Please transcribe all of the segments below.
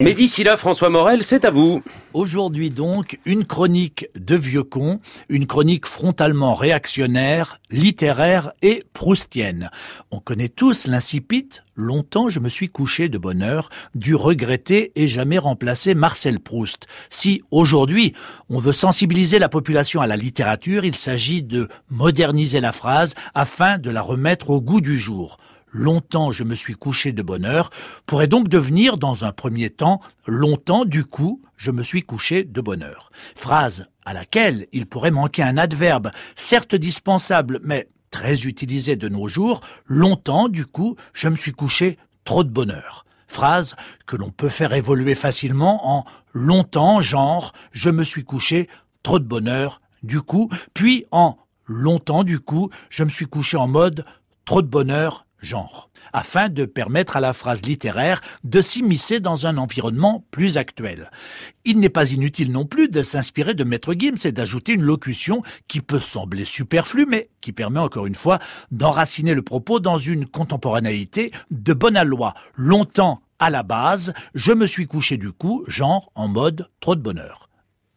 Mais d'ici là, François Morel, c'est à vous. Aujourd'hui donc, une chronique de vieux con, une chronique frontalement réactionnaire, littéraire et proustienne. On connaît tous l'incipit « Longtemps je me suis couché de bonne heure » du regretté et jamais remplacé Marcel Proust. Si, aujourd'hui, on veut sensibiliser la population à la littérature, il s'agit de moderniser la phrase afin de la remettre au goût du jour. Longtemps je me suis couché de bonne heure pourrait donc devenir, dans un premier temps, longtemps du coup je me suis couché de bonne heure. Phrase à laquelle il pourrait manquer un adverbe, certes dispensable, mais très utilisé de nos jours, longtemps du coup je me suis couché trop de bonne heure. Phrase que l'on peut faire évoluer facilement en longtemps, genre je me suis couché trop de bonne heure du coup, puis en longtemps du coup je me suis couché en mode trop de bonheur, genre, afin de permettre à la phrase littéraire de s'immiscer dans un environnement plus actuel. Il n'est pas inutile non plus de s'inspirer de Maître Gims et d'ajouter une locution qui peut sembler superflue, mais qui permet encore une fois d'enraciner le propos dans une contemporanéité de bonne aloi. Longtemps à la base, je me suis couché du coup, genre en mode trop de bonheur.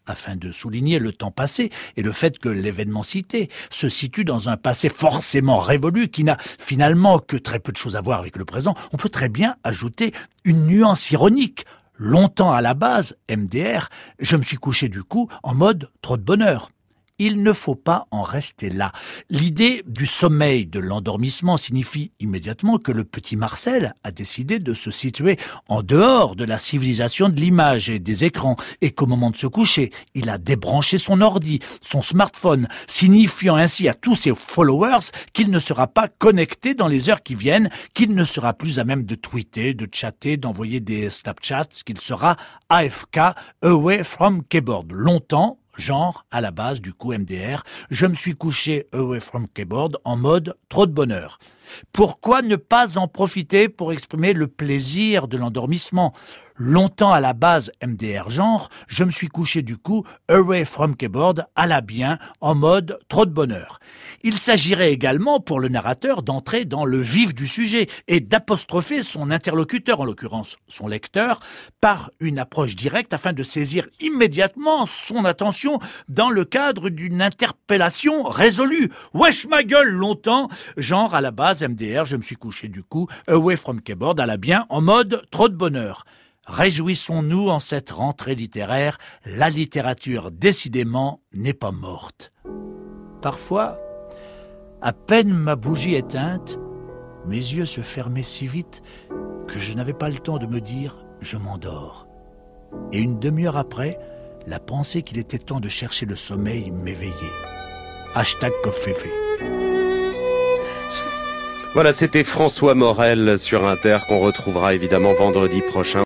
Afin de souligner le temps passé et le fait que l'événement cité se situe dans un passé forcément révolu qui n'a finalement que très peu de choses à voir avec le présent, on peut très bien ajouter une nuance ironique. Longtemps à la base, MDR, je me suis couché du coup en mode trop de bonheur. Il ne faut pas en rester là. L'idée du sommeil, de l'endormissement signifie immédiatement que le petit Marcel a décidé de se situer en dehors de la civilisation de l'image et des écrans et qu'au moment de se coucher, il a débranché son ordi, son smartphone, signifiant ainsi à tous ses followers qu'il ne sera pas connecté dans les heures qui viennent, qu'il ne sera plus à même de tweeter, de chatter, d'envoyer des Snapchats, qu'il sera AFK, away from keyboard, longtemps, genre, à la base, du coup, MDR, je me suis couché away from keyboard en mode trop de bonheur. Pourquoi ne pas en profiter pour exprimer le plaisir de l'endormissement ? Longtemps à la base, MDR genre, je me suis couché du coup away from keyboard à la bien en mode trop de bonheur. Il s'agirait également pour le narrateur d'entrer dans le vif du sujet et d'apostropher son interlocuteur, en l'occurrence son lecteur, par une approche directe afin de saisir immédiatement son attention dans le cadre d'une interpellation résolue. Wesh ma gueule, longtemps, genre à la base MDR, je me suis couché du coup away from keyboard à la bien en mode trop de bonheur. Réjouissons-nous en cette rentrée littéraire, la littérature décidément n'est pas morte. Parfois, à peine ma bougie éteinte, mes yeux se fermaient si vite que je n'avais pas le temps de me dire « je m'endors ». Et une demi-heure après, la pensée qu'il était temps de chercher le sommeil m'éveillait. #Covfefe. Voilà, c'était François Morel sur Inter qu'on retrouvera évidemment vendredi prochain.